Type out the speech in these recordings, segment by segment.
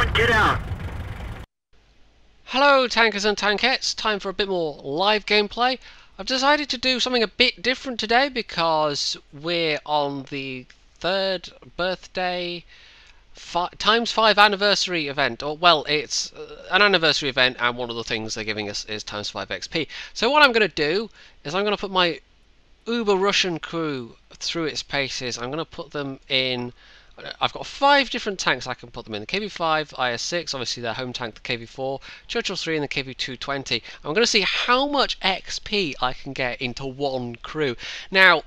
Everyone get out! Hello tankers and tankettes, time for a bit more live gameplay. I've decided to do something a bit different today because we're on the 3rd birthday ×5 anniversary event. Or well, it's an anniversary event and one of the things they're giving us is ×5 XP. So what I'm going to do is I'm going to put my Uber Russian crew through its paces. I'm going to put them in... I've got 5 different tanks I can put them in. The KV-5, IS-6, obviously their home tank, the KV-4, Churchill III and the KV-220. I'm going to see how much XP I can get into one crew. Now,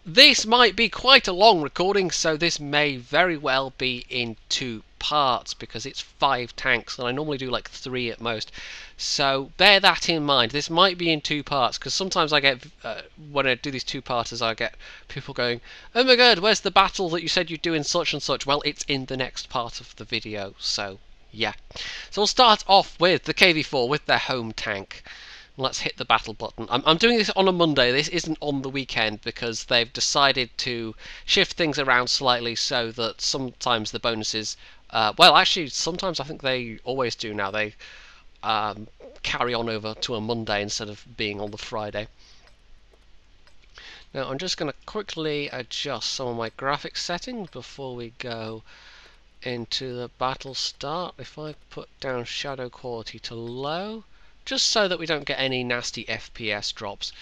this might be quite a long recording, so this may very well be in 2 parts because it's 5 tanks and I normally do like 3 at most. So bear that in mind. This might be in 2 parts because sometimes I get, when I do these 2-parters, I get people going, oh my god, where's the battle that you said you'd do in such and such? Well, it's in the next part of the video, so yeah. So we'll start off with the KV-4 with their home tank. Let's hit the battle button. I'm doing this on a Monday. This isn't on the weekend because they've decided to shift things around slightly so that sometimes the bonuses... well, actually, sometimes I think they always do now. They carry on over to a Monday instead of being on the Friday. Now, I'm just going to quickly adjust some of my graphics settings before we go into the battle start. If I put down shadow quality to low... just so that we don't get any nasty FPS drops,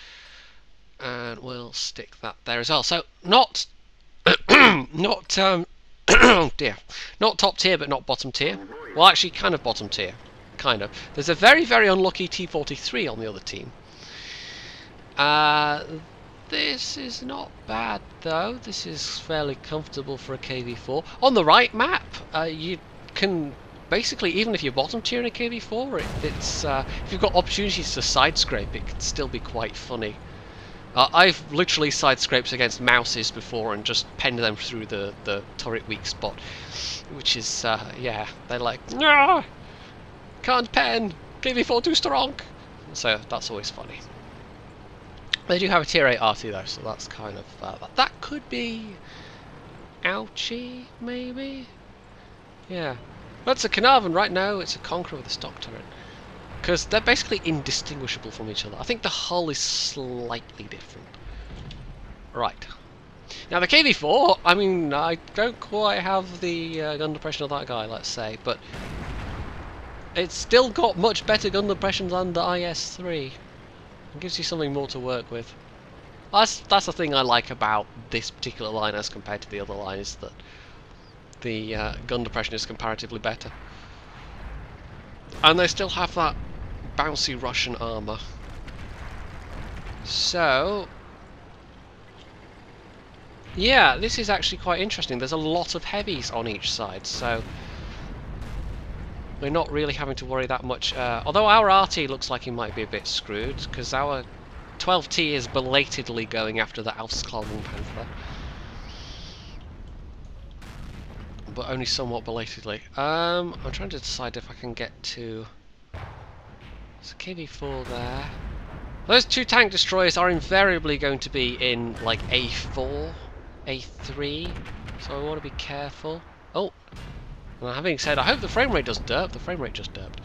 and we'll stick that there as well. So not oh dear, not top tier, but not bottom tier. Well, actually, kind of bottom tier, kind of. There's a very unlucky T-43 on the other team. This is not bad though. This is fairly comfortable for a KV-4. On the right map, you can. Basically, even if you're bottom tier in a KV-4, it's if you've got opportunities to side scrape, it can still be quite funny. I've literally side scraped against mouses before and just penned them through the turret weak spot, which is yeah, they're like, nah, can't pen, KV-4 too strong. So that's always funny. They do have a tier 8 RT though, so that's kind of that could be ouchy maybe. Yeah. That's a Carnarvon right now, it's a Conqueror with a stock turret. Because they're basically indistinguishable from each other. I think the hull is slightly different. Right. Now the KV-4, I mean, I don't quite have the gun depression of that guy, let's say, but it's still got much better gun depression than the IS-3. It gives you something more to work with. That's the thing I like about this particular line as compared to the other line, is that the gun depression is comparatively better. And they still have that bouncy Russian armour. So yeah, this is actually quite interesting. There's a lot of heavies on each side, so we're not really having to worry that much. Although our RT looks like he might be a bit screwed, because our 12T is belatedly going after the Ausklauen Panther. But only somewhat belatedly. I'm trying to decide if I can get to... There's a KV-4 there. Those 2 tank destroyers are invariably going to be in like A4, A3, so I want to be careful. Oh, well, having said, I hope the frame rate doesn't derp. The frame rate just derped.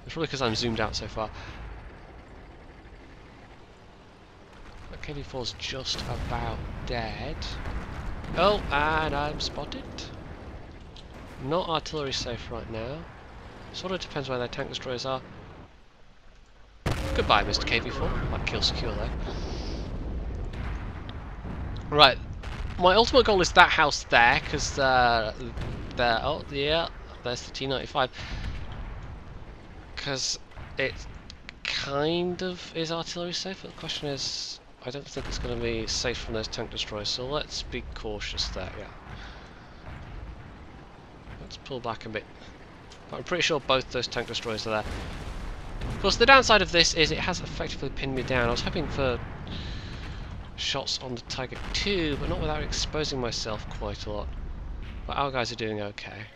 It's probably because I'm zoomed out so far. That KV-4's just about dead. Oh, and I'm spotted. Not artillery safe right now. Sort of depends where their tank destroyers are. Goodbye, Mr. KV-4. That kill secure there. Right. My ultimate goal is that house there, because oh yeah, there's the T-95. Because it kind of is artillery safe, but the question is, I don't think it's going to be safe from those tank destroyers, so let's be cautious there, yeah. Let's pull back a bit. But I'm pretty sure both those tank destroyers are there. Of course, the downside of this is it has effectively pinned me down. I was hoping for shots on the Tiger 2, but not without exposing myself quite a lot. But our guys are doing okay.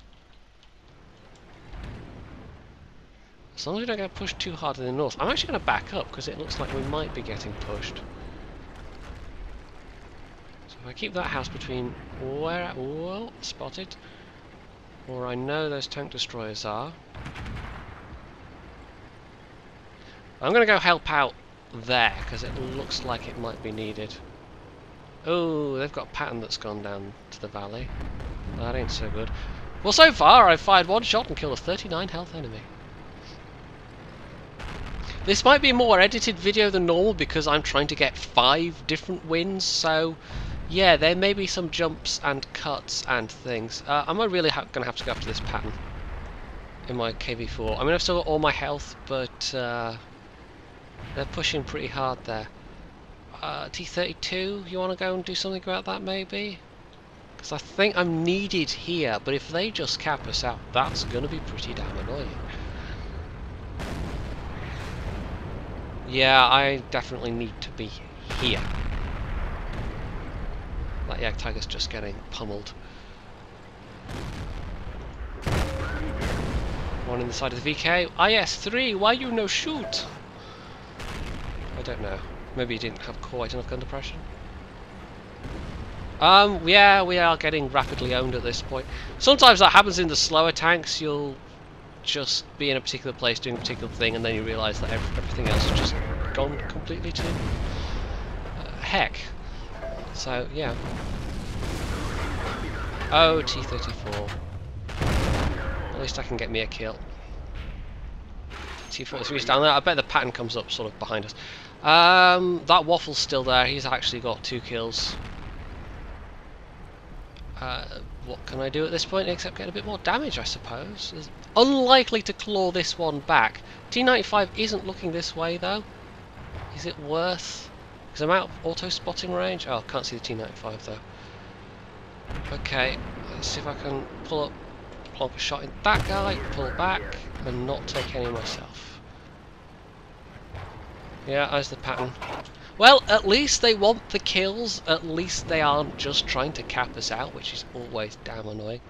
As long as we don't get pushed too hard in the north. I'm actually going to back up, because it looks like we might be getting pushed. So if I keep that house between where... Whoa, spotted. Or I know those tank destroyers are. I'm going to go help out there, because it looks like it might be needed. Oh, they've got a pattern that's gone down to the valley. That ain't so good. Well, so far I've fired one shot and killed a 39 health enemy. This might be a more edited video than normal because I'm trying to get 5 different wins, so yeah, there may be some jumps and cuts and things. Am I really going to have to go after this pattern in my KV-4? I mean, I've still got all my health, but they're pushing pretty hard there. T32, you want to go and do something about that maybe? Because I think I'm needed here, but if they just cap us out, that's going to be pretty damn annoying. Yeah, I definitely need to be here. That Yak Tiger's just getting pummeled. One in the side of the VK. IS-3, why you no shoot? I don't know. Maybe he didn't have quite enough gun depression. Yeah, we are getting rapidly owned at this point. Sometimes that happens in the slower tanks. You'll just be in a particular place doing a particular thing, and then you realise that everything else has just gone completely to heck. So yeah. Oh, T34. At least I can get me a kill. T43's down there. I bet the pattern comes up sort of behind us. That Waffle's still there. He's actually got 2 kills. What can I do at this point except get a bit more damage, I suppose? It's unlikely to claw this one back. T95 isn't looking this way, though. Is it worth? Because I'm out of auto-spotting range. Oh, I can't see the T95, though. Okay, let's see if I can pull up, plonk a shot in that guy, pull back, and not take any myself. Yeah, there's the pattern. Well, at least they want the kills. At least they aren't just trying to cap us out, which is always damn annoying.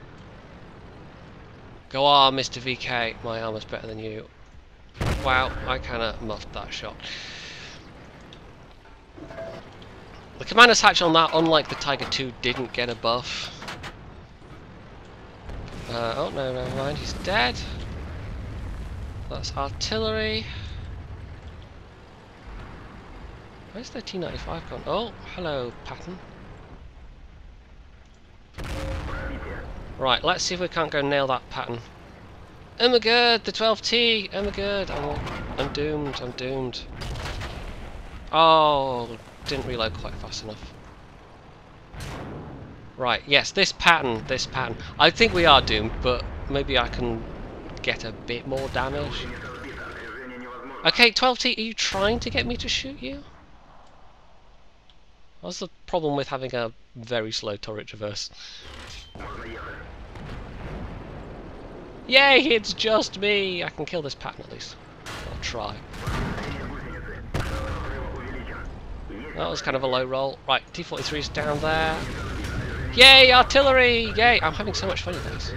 Go on, Mr. VK. My armor's better than you. Wow, I kinda muffed that shot. The commander's hatch on that, unlike the Tiger II, didn't get a buff. Oh, no, never mind. He's dead. That's artillery. Where's the T95 gone? Oh, hello, pattern. Right, let's see if we can't go nail that pattern. Oh my god, the 12T! Oh my god, I'm doomed, I'm doomed. Oh, didn't reload quite fast enough. Right, yes, this pattern. I think we are doomed, but maybe I can get a bit more damage. Okay, 12T, are you trying to get me to shoot you? What's the problem with having a very slow turret traverse? Yay, it's just me! I can kill this pattern at least. I'll try. That was kind of a low roll. Right, T43's down there. Yay, artillery! Yay! I'm having so much fun with this.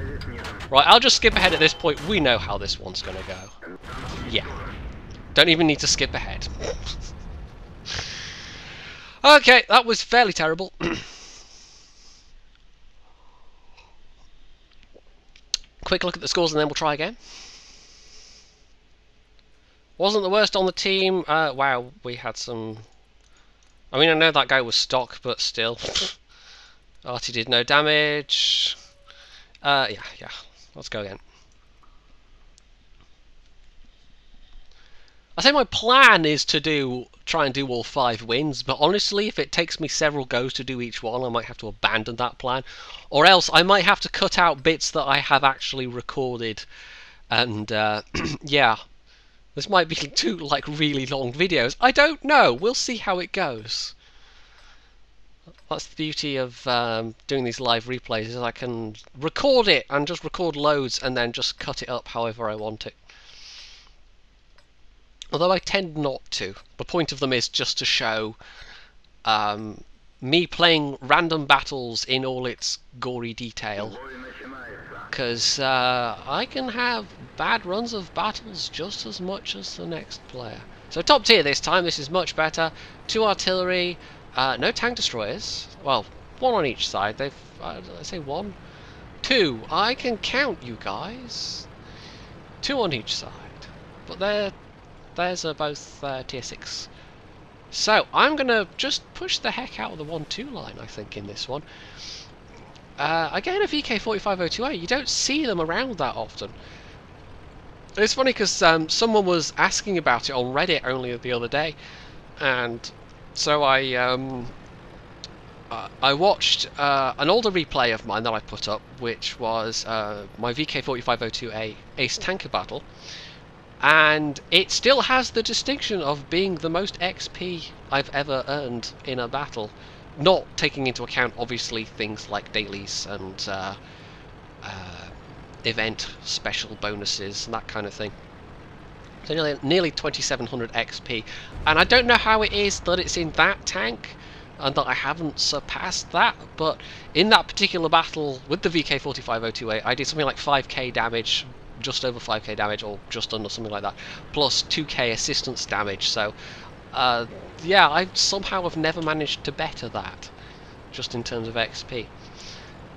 Right, I'll just skip ahead at this point. We know how this one's gonna go. Yeah. Don't even need to skip ahead. Okay, that was fairly terrible. Quick look at the scores and then we'll try again. Wasn't the worst on the team. Wow, we had some... I mean, I know that guy was stock, but still. Artie did no damage. Yeah, let's go again. I say my plan is to try and do all 5 wins, but honestly, if it takes me several goes to do each one, I might have to abandon that plan. Or else I might have to cut out bits that I have actually recorded. And, yeah. This might be 2, like, really long videos. I don't know. We'll see how it goes. That's the beauty of doing these live replays, is I can record it and just record loads and then just cut it up however I want it. Although I tend not to. The point of them is just to show me playing random battles in all its gory detail. Because I can have bad runs of battles just as much as the next player. So top tier this time, this is much better. 2 artillery, no tank destroyers. Well, 1 on each side. Did I say 1? 2. I can count, you guys. 2 on each side. But theirs are both tier 6. So, I'm going to just push the heck out of the 1-2 line, I think, in this one. Again, a VK-45-028, you don't see them around that often. It's funny because someone was asking about it on Reddit only the other day, and so I watched an older replay of mine that I put up, which was my VK-45-028 Ace Tanker battle, and it still has the distinction of being the most XP I've ever earned in a battle, not taking into account obviously things like dailies and event special bonuses and that kind of thing. So nearly 2700 XP, and I don't know how it is that it's in that tank and that I haven't surpassed that, but in that particular battle with the VK-45-028 I did something like 5k damage, just over 5k damage, or just under, something like that, plus 2k assistance damage. So yeah, I somehow have never managed to better that, just in terms of XP.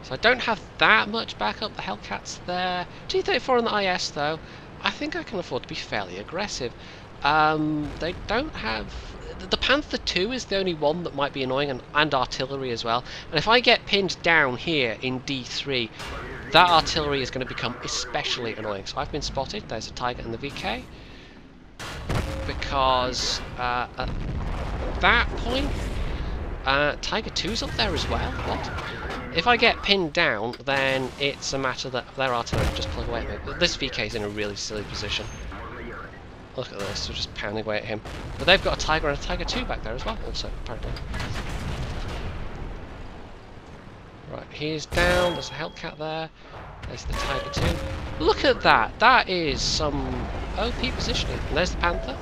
So I don't have that much backup. The Hellcat's there. T-34 on the IS though, I think I can afford to be fairly aggressive. They don't have... The Panther 2 is the only one that might be annoying, and artillery as well. And if I get pinned down here in D3, that artillery is going to become especially annoying. So I've been spotted. There's a Tiger and the VK. Because at that point, Tiger 2's up there as well. What? If I get pinned down, then it's a matter that their artillery just plug away at me. But this VK's in a really silly position. Look at this, they're just pounding away at him. But they've got a Tiger and a Tiger 2 back there as well, also, apparently. Right, he's down, there's a Hellcat there. There's the Tiger 2. Look at that, that is some OP positioning. And there's the Panther.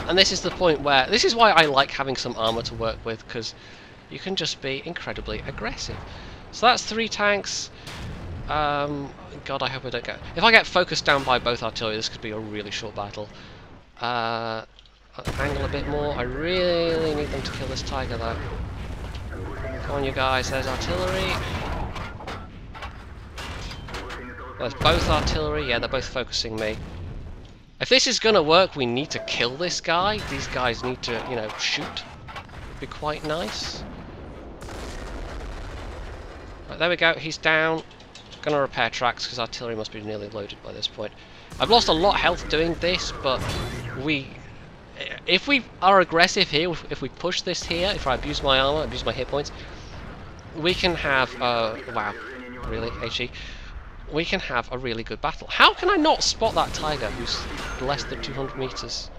And this is the point where... This is why I like having some armour to work with, because you can just be incredibly aggressive. So that's 3 tanks. God, I hope I don't get... If I get focused down by both artillery, this could be a really short battle. Angle a bit more. I really need them to kill this Tiger, though. Come on, you guys. There's artillery. There's both artillery. Yeah, they're both focusing me. If this is gonna work, we need to kill this guy. These guys need to, you know, shoot. Be quite nice. Right, there we go. He's down. Gonna repair tracks because artillery must be nearly loaded by this point. I've lost a lot of health doing this, but if we are aggressive here, if we push this here, if I abuse my armor, abuse my hit points, we can have wow, really, HE, we can have a really good battle. How can I not spot that Tiger who's less than 200 meters?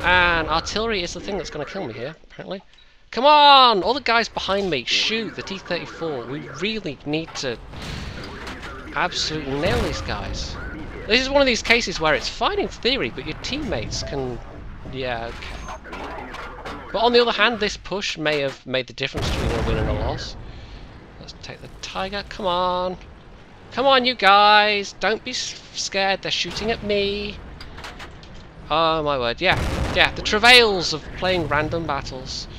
And artillery is the thing that's going to kill me here, apparently. Come on! All the guys behind me, shoot the T-34. We really need to absolutely nail these guys. This is one of these cases where it's fine in theory, but your teammates can... Yeah, okay. But on the other hand, this push may have made the difference between a win and a loss. Let's take the Tiger. Come on. Come on, you guys. Don't be scared. They're shooting at me. Oh, my word. Yeah. Yeah, the travails of playing random battles.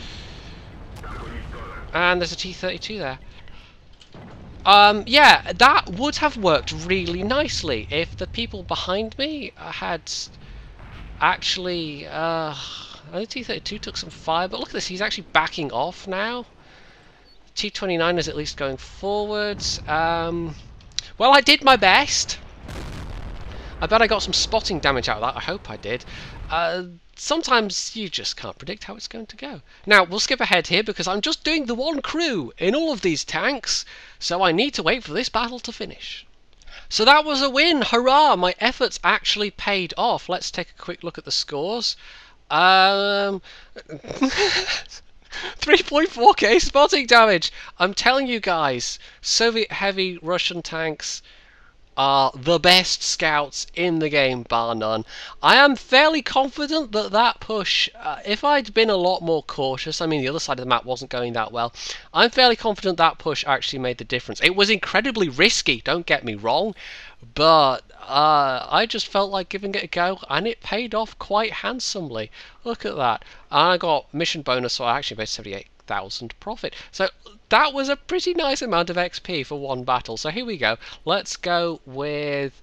And there's a T-32 there. Yeah, that would have worked really nicely if the people behind me had actually... the T-32 took some fire, but look at this, he's actually backing off now. T-29 is at least going forwards. Well, I did my best. I bet I got some spotting damage out of that. I hope I did. Sometimes you just can't predict how it's going to go. Now, we'll skip ahead here because I'm just doing the one crew in all of these tanks, so I need to wait for this battle to finish. So that was a win! Hurrah! My efforts actually paid off. Let's take a quick look at the scores. 3.4k spotting damage! I'm telling you guys, Soviet heavy Russian tanks are the best scouts in the game, bar none. I am fairly confident that that push, if I'd been a lot more cautious, I mean the other side of the map wasn't going that well, I'm fairly confident that push actually made the difference. It was incredibly risky, don't get me wrong, but I just felt like giving it a go, and it paid off quite handsomely. Look at that. I got mission bonus, so I actually made 1,000 profit. So that was a pretty nice amount of XP for one battle. So here we go. Let's go with...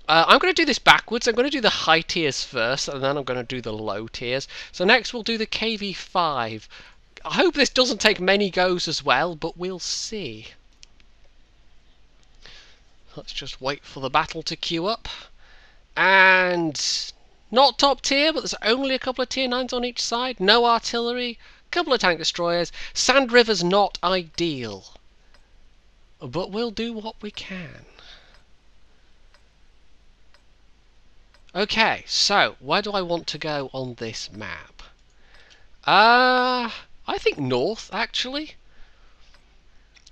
I'm going to do this backwards. I'm going to do the high tiers first, and then I'm going to do the low tiers. So next we'll do the KV-5. I hope this doesn't take many goes as well, but we'll see. Let's just wait for the battle to queue up. And not top tier, but there's only a couple of tier 9s on each side. No artillery, a couple of tank destroyers. Sand River's not ideal, but we'll do what we can. Okay, so where do I want to go on this map? I think north, actually.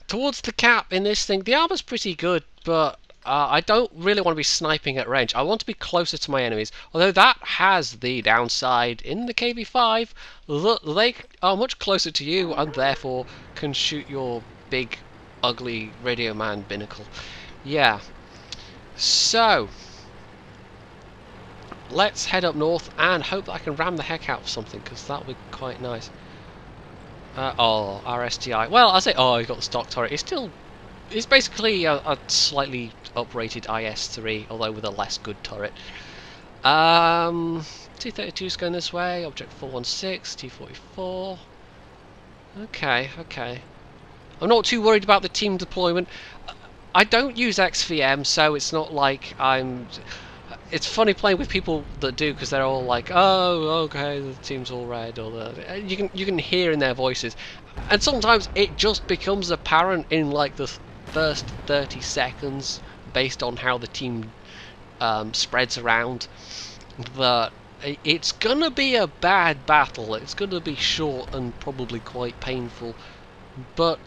Towards the cap in this thing. The armor's pretty good, but I don't really want to be sniping at range. I want to be closer to my enemies. Although that has the downside in the KV-5. They are much closer to you and therefore can shoot your big, ugly radio man binnacle. Yeah. So... let's head up north and hope that I can ram the heck out of something, because that would be quite nice. Oh, RSTI. Well, I say, oh, he's got the stock turret. It's basically a slightly uprated IS-3, although with a less good turret. T-32's going this way. Object 416, T-44. Okay, okay. I'm not too worried about the team deployment. I don't use XVM, so it's not like I'm... It's funny playing with people that do, because they're all like, "Oh, okay, the team's all red," or you can hear in their voices, and sometimes it just becomes apparent in like the first 30 seconds, based on how the team spreads around, that it's gonna be a bad battle. It's gonna be short and probably quite painful, but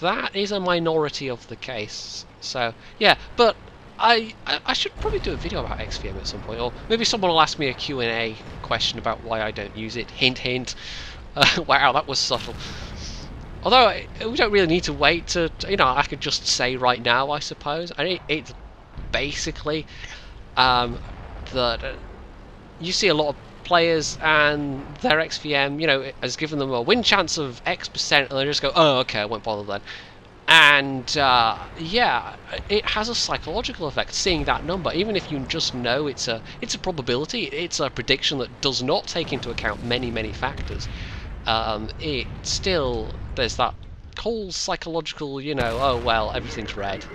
that is a minority of the case. So yeah, but. I should probably do a video about XVM at some point, or maybe someone will ask me a Q&A question about why I don't use it. Hint, hint. Wow, that was subtle. Although we don't really need to wait to, you know, I could just say right now, I suppose. And it's basically that you see a lot of players and their XVM, you know, has given them a win chance of X%, and they just go, oh, okay, I won't bother then. And yeah, it has a psychological effect seeing that number, even if you just know it's a probability, it's a prediction that does not take into account many factors. It still, there's that whole psychological, you know, oh well, everything's red,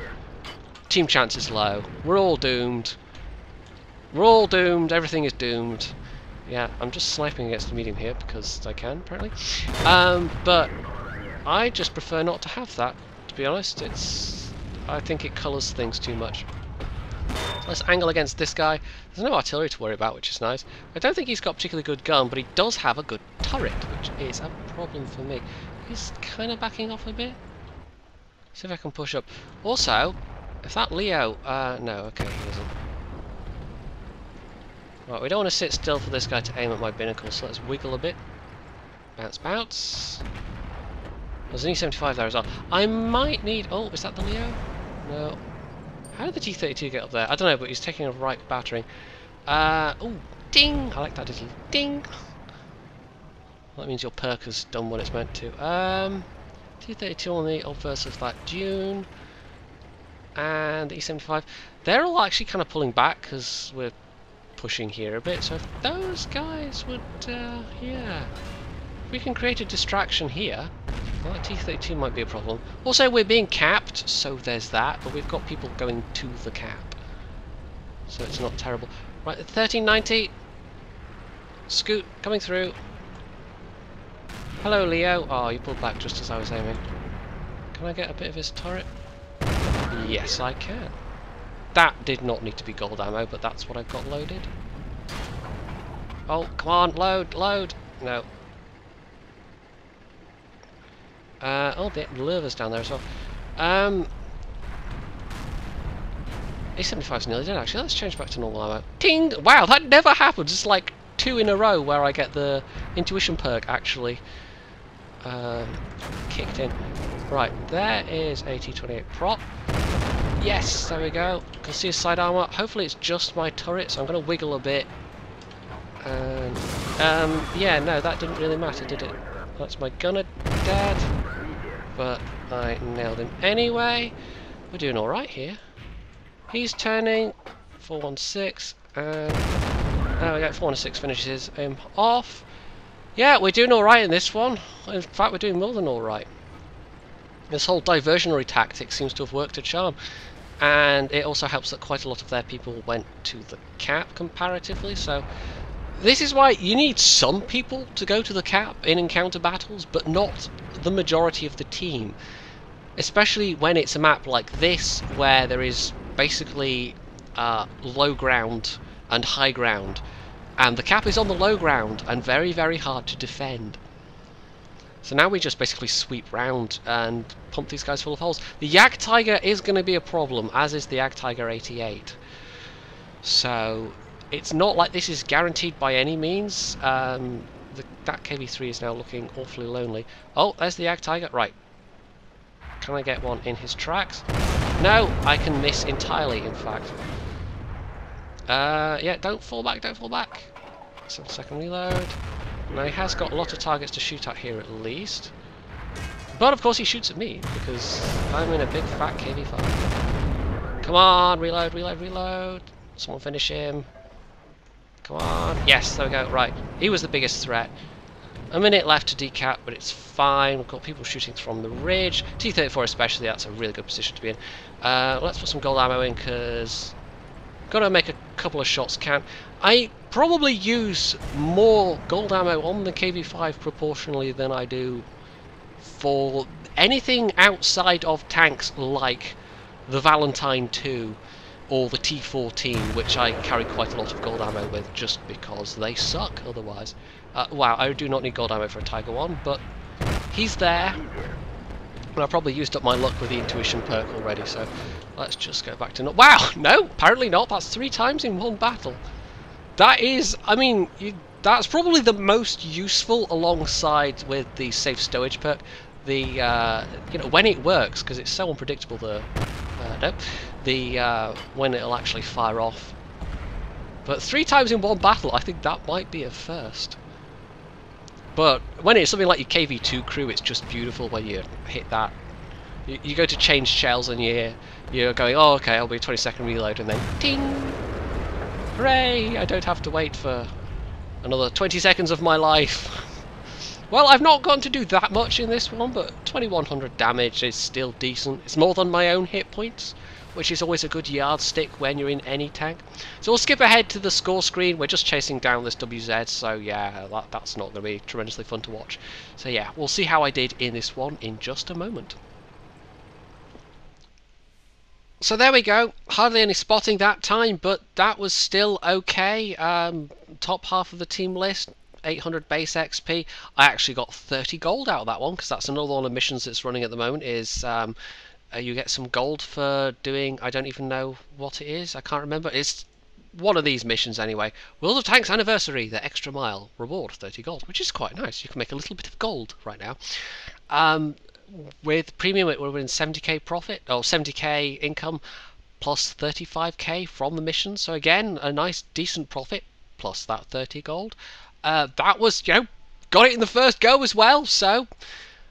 team chance is low, we're all doomed, everything is doomed. Yeah, I'm just sniping against the medium here because I can apparently, but I just prefer not to have that. To be honest, I think it colours things too much. Let's angle against this guy. There's no artillery to worry about, which is nice. I don't think he's got a particularly good gun, but he does have a good turret, which is a problem for me. He's kind of backing off a bit. See if I can push up. Also, if that Leo... no, okay, he isn't. Right, we don't want to sit still for this guy to aim at my binnacle, so let's wiggle a bit. Bounce, bounce. There's an E75 there as well. I might need... oh, is that the Leo? No. How did the T-32 get up there? I don't know, but he's taking a right battering. Oh, ding! I like that little ding. That means your perk has done what it's meant to. T-32 on the obverse of that dune. And the E75. They're all actually kind of pulling back because we're pushing here a bit. So if those guys would... yeah. If we can create a distraction here... well, that T-32 might be a problem. Also, we're being capped, so there's that, but we've got people going to the cap. So it's not terrible. Right, 1390. Scoot, coming through. Hello, Leo. Oh, you pulled back just as I was aiming. Can I get a bit of his turret? Yes, I can. That did not need to be gold ammo, but that's what I've got loaded. Oh, come on, load, load. No. Oh, the lurver's down there as well. A75's nearly dead, actually. Let's change back to normal ammo. Ting! Wow, that never happens. It's like 2 in a row where I get the intuition perk actually kicked in. Right, there is a T28 prop. Yes, there we go. Can see his side armor. Hopefully it's just my turret, so I'm going to wiggle a bit. And yeah, no, that didn't really matter, did it? That's my gunner. dead. But I nailed him anyway. We're doing alright here. He's turning 416 and there we go, 416 finishes him off. Yeah, we're doing alright in this one. In fact, we're doing more than alright. This whole diversionary tactic seems to have worked a charm. And it also helps that quite a lot of their people went to the cap comparatively, so this is why you need some people to go to the cap in encounter battles, but not the majority of the team. Especially when it's a map like this, where there is basically low ground and high ground, and the cap is on the low ground and very, very hard to defend. So now we just basically sweep round and pump these guys full of holes. The Yak Tiger is going to be a problem, as is the Yak Tiger 88. So it's not like this is guaranteed by any means. That KV-3 is now looking awfully lonely. Oh, there's the Yak Tiger. Right. Can I get one in his tracks? No, I can miss entirely, in fact. Yeah, don't fall back, don't fall back. 7-second reload. Now he has got a lot of targets to shoot at here at least. But of course he shoots at me, because I'm in a big fat KV-4. Come on, reload, reload, reload. Someone finish him. Come on. Yes, there we go. Right. He was the biggest threat. A minute left to decap, but it's fine. We've got people shooting from the ridge. T-34 especially, that's a really good position to be in. Let's put some gold ammo in, because got to make a couple of shots count. I probably use more gold ammo on the KV-5 proportionally than I do for anything outside of tanks like the Valentine 2 or the T14, which I carry quite a lot of gold ammo with just because they suck otherwise. Wow, I do not need gold ammo for a Tiger 1, but he's there. And I've probably used up my luck with the intuition perk already, so let's just go back to... Wow! No, apparently not. That's 3 times in one battle. That is, I mean, that's probably the most useful alongside with the safe stowage perk. The, you know, when it works, because it's so unpredictable, when it'll actually fire off. But 3 times in one battle, I think that might be a first. But when it's something like your KV-2 crew, it's just beautiful when you hit that. You go to change shells and you're going, oh, okay, I'll be a 20-second reload, and then ting! Hooray! I don't have to wait for another 20 seconds of my life. Well, I've not gotten to do that much in this one, but 2100 damage is still decent. It's more than my own hit points, which is always a good yardstick when you're in any tank. So we'll skip ahead to the score screen. We're just chasing down this WZ, so yeah, that's not going to be tremendously fun to watch. So yeah, we'll see how I did in this one in just a moment. So there we go, hardly any spotting that time, but that was still okay. Top half of the team list, 800 base XP. I actually got 30 gold out of that one, because that's another one of the missions that's running at the moment, is you get some gold for doing, I don't even know what it is, I can't remember. It's one of these missions anyway. World of Tanks Anniversary, the extra mile, reward 30 gold, which is quite nice. You can make a little bit of gold right now. With premium it would have been 70k profit, or 70k income, plus 35k from the mission, so again, a nice decent profit, plus that 30 gold. That was, you know, got it in the first go as well, so,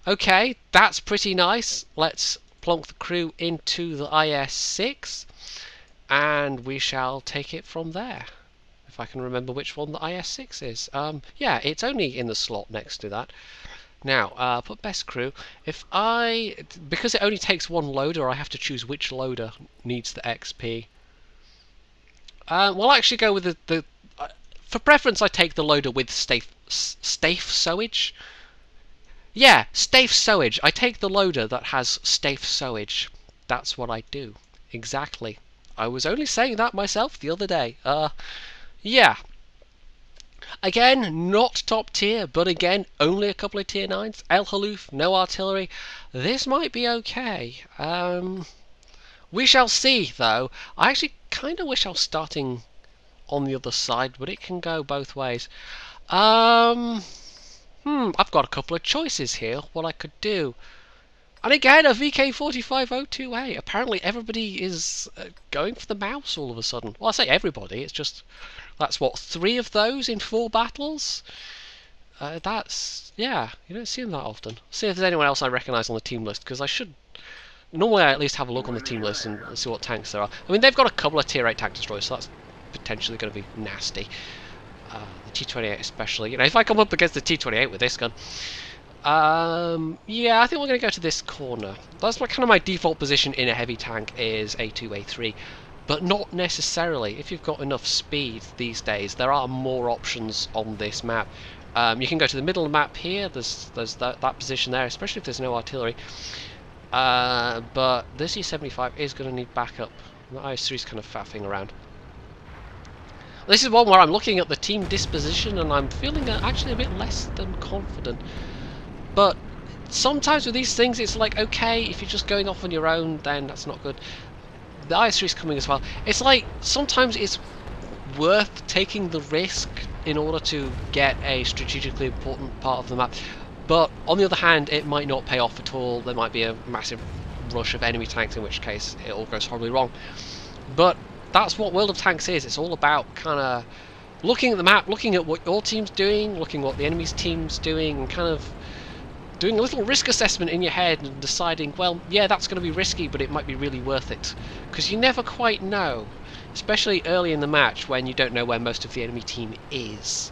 okay, that's pretty nice. Let's plonk the crew into the IS-6, and we shall take it from there. If I can remember which one the IS-6 is. Yeah, it's only in the slot next to that. Now, put best crew. Because it only takes one loader, I have to choose which loader needs the XP. We'll actually go with the for preference, I take the loader with Stafe sowage. Yeah, Stafe sowage. I take the loader that has Stafe sowage. That's what I do. Exactly. I was only saying that myself the other day. Yeah. Again, not top tier, but again, only a couple of tier 9s. El Haloof, no artillery. This might be okay. We shall see, though. I actually kind of wish I was starting on the other side, but it can go both ways. I've got a couple of choices here, what I could do. And again, a VK4502A. Apparently everybody is going for the mouse all of a sudden. Well, I say everybody, it's just... That's what, 3 of those in 4 battles? Yeah, you don't see them that often. See if there's anyone else I recognise on the team list, because I should... Normally I at least have a look on the team list and see what tanks there are. I mean, they've got a couple of tier 8 tank destroyers, so that's potentially going to be nasty. The T-28 especially. You know, if I come up against the T-28 with this gun... yeah, I think we're going to go to this corner. That's kind of my default position in a heavy tank, is A2, A3. But not necessarily. If you've got enough speed these days, there are more options on this map. You can go to the middle of the map here, there's that position there, especially if there's no artillery. But this E75 is going to need backup. The IS-3 is kind of faffing around. This is one where I'm looking at the team disposition and I'm feeling actually a bit less than confident. But sometimes with these things it's like, okay, if you're just going off on your own, then that's not good. The IS-3 is coming as well. It's like, sometimes it's worth taking the risk in order to get a strategically important part of the map. But on the other hand, it might not pay off at all. There might be a massive rush of enemy tanks, in which case it all goes horribly wrong. But that's what World of Tanks is. It's all about kind of looking at the map, looking at what your team's doing, looking at what the enemy's team's doing, and kind of doing a little risk assessment in your head and deciding, well, yeah, that's going to be risky, but it might be really worth it. Because you never quite know, especially early in the match when you don't know where most of the enemy team is.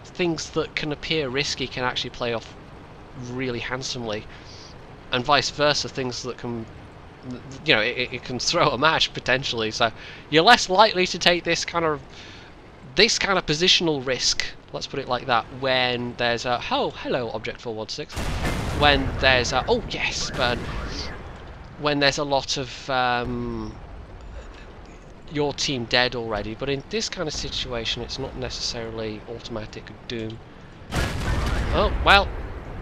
Things that can appear risky can actually play off really handsomely, and vice versa. Things that can, you know, it can throw a match potentially. So you're less likely to take this kind of positional risk, let's put it like that, when there's a hello object 416, when there's a when there's a lot of your team dead already. But in this kind of situation, it's not necessarily automatic doom. Oh, well,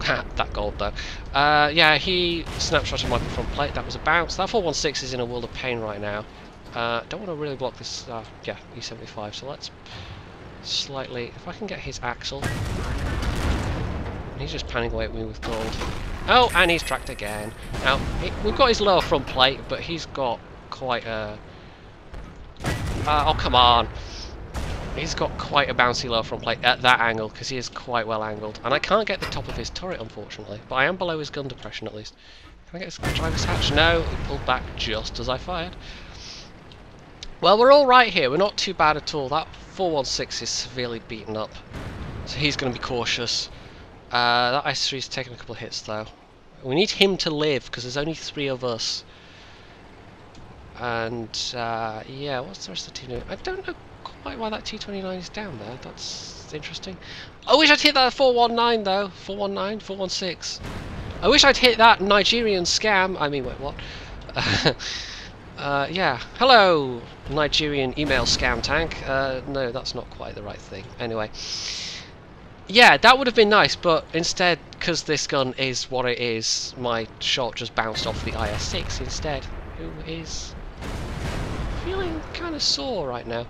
that gold though. Yeah, he snapshotted my front plate. That was a bounce. That 416 is in a world of pain right now. Don't want to really block this, yeah, E75, so let's slightly, if I can get his axle. And he's just panning away at me with gold. Oh, and he's tracked again. Now, we've got his lower front plate, but he's got quite a... oh, come on. He's got quite a bouncy lower front plate at that angle, because he is quite well angled. And I can't get the top of his turret, unfortunately. But I am below his gun depression, at least. Can I get his driver's hatch? No, he pulled back just as I fired. Well, we're all right here. We're not too bad at all. That 416 is severely beaten up, so he's going to be cautious. That IS-3 is taking a couple of hits, though. We need him to live, because there's only 3 of us. And, yeah, what's the rest of the team doing? I don't know quite why that T-29 is down there. That's interesting. I wish I'd hit that 419, though. 419, 416. I wish I'd hit that Nigerian scam. I mean, wait, what? Yeah. Hello, Nigerian email scam tank. No, that's not quite the right thing. Anyway. Yeah, that would have been nice, but instead, because this gun is what it is, my shot just bounced off the IS-6 instead, who is feeling kind of sore right now.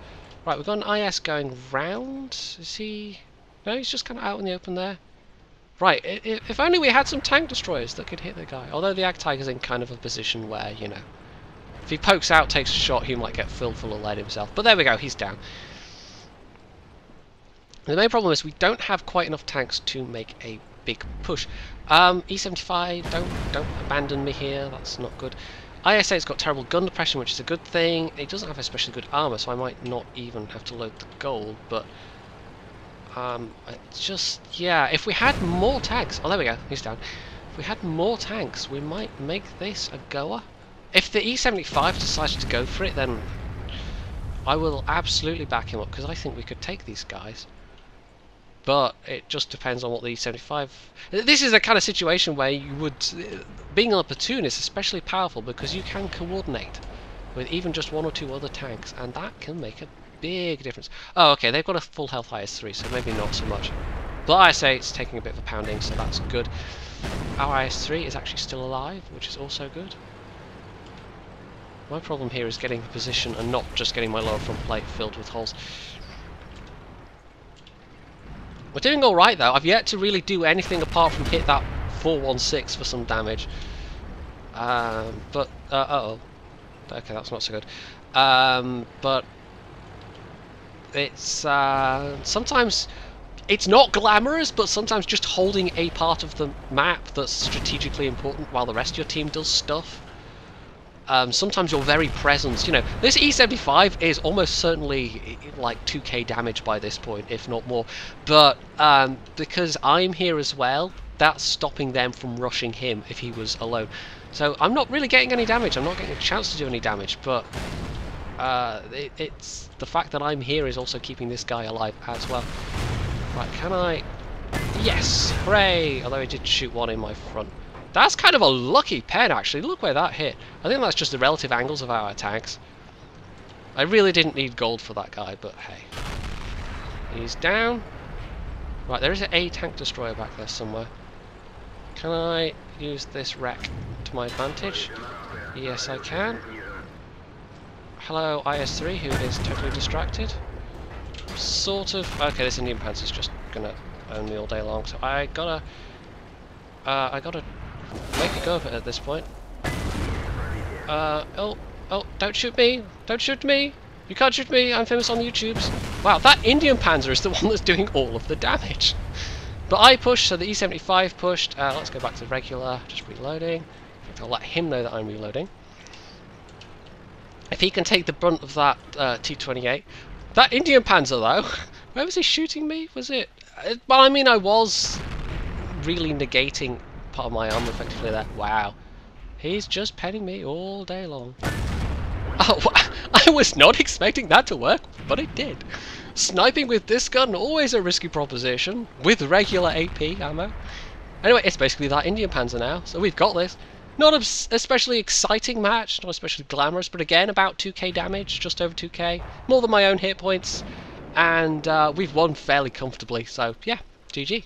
Right, we've got an IS going round. Is he... No, he's just kind of out in the open there. Right, if only we had some tank destroyers that could hit the guy. Although the Ag Tiger's in kind of a position where, you know, if he pokes out, takes a shot, he might get filled full of lead himself. But there we go, he's down. The main problem is we don't have quite enough tanks to make a big push. E75, don't abandon me here, that's not good. IS-8's got terrible gun depression, which is a good thing. It doesn't have especially good armour, so I might not even have to load the gold, but... just, yeah, if we had more tanks... Oh, there we go, he's down. If we had more tanks, we might make this a goer. If the E75 decides to go for it, then I will absolutely back him up, because I think we could take these guys. But it just depends on what the E75... This is a kind of situation where you would... Being on a platoon is especially powerful, because you can coordinate with even just 1 or 2 other tanks, and that can make a big difference. Oh, okay, they've got a full health IS-3, so maybe not so much. But IS-8's taking a bit of a pounding, so that's good. Our IS-3 is actually still alive, which is also good. My problem here is getting a position and not just getting my lower front plate filled with holes. We're doing alright though. I've yet to really do anything apart from hit that 416 for some damage. But, uh-oh. Okay, that's not so good. But it's, sometimes It's not glamorous, but sometimes just holding a part of the map that's strategically important while the rest of your team does stuff. Sometimes your very presence, you know, this E75 is almost certainly like 2k damage by this point, if not more. But because I'm here as well, that's stopping them from rushing him if he was alone. So I'm not really getting any damage. I'm not getting a chance to do any damage, but it's the fact that I'm here is also keeping this guy alive as well. Right, can I... Yes! Hooray! Although he did shoot one in my front. That's kind of a lucky pen, actually. Look where that hit. I think that's just the relative angles of our tanks. I really didn't need gold for that guy, but hey. He's down. Right, there is an A tank destroyer back there somewhere. Can I use this wreck to my advantage? Yes, I can. Hello, IS-3, who is totally distracted. Sort of. Okay, this Indian Panzer's just gonna own me all day long, so I gotta make a go of it at this point. Oh, don't shoot me! Don't shoot me! You can't shoot me! I'm famous on the YouTubes. Wow, that Indian Panzer is the one that's doing all of the damage. But I pushed, so the E75 pushed. Let's go back to regular, just reloading. I'll let him know that I'm reloading. If he can take the brunt of that T-28. That Indian Panzer, though, where was he shooting me? Was it... Well, I mean, I was really negating part of my armor effectively there. Wow. He's just penning me all day long. Oh, I was not expecting that to work, but it did. Sniping with this gun, always a risky proposition, with regular AP ammo. Anyway, it's basically that Indian Panzer now, so we've got this. Not an especially exciting match, not especially glamorous, but again, about 2k damage, just over 2k. More than my own hit points, and we've won fairly comfortably, so yeah, GG.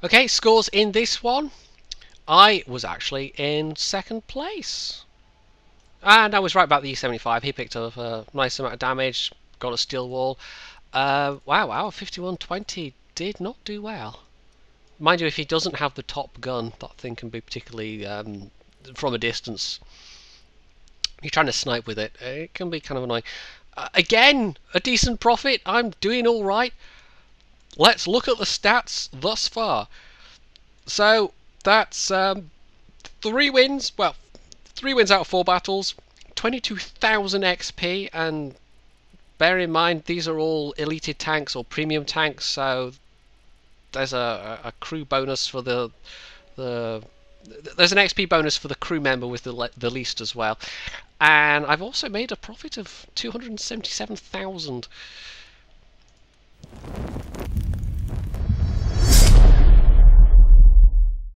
Okay, scores in this one. I was actually in second place. And I was right about the E75. He picked up a nice amount of damage, got a steel wall. Wow, our 5120 did not do well. Mind you, if he doesn't have the top gun, that thing can be particularly from a distance. You're trying to snipe with it, it can be kind of annoying. Again, a decent profit. I'm doing all right. Let's look at the stats thus far. So that's 3 wins. Well, 3 wins out of 4 battles, 22,000 XP, and bear in mind these are all elite tanks or premium tanks, so there's a crew bonus for the there's an XP bonus for the crew member with the least as well. And I've also made a profit of 277,000.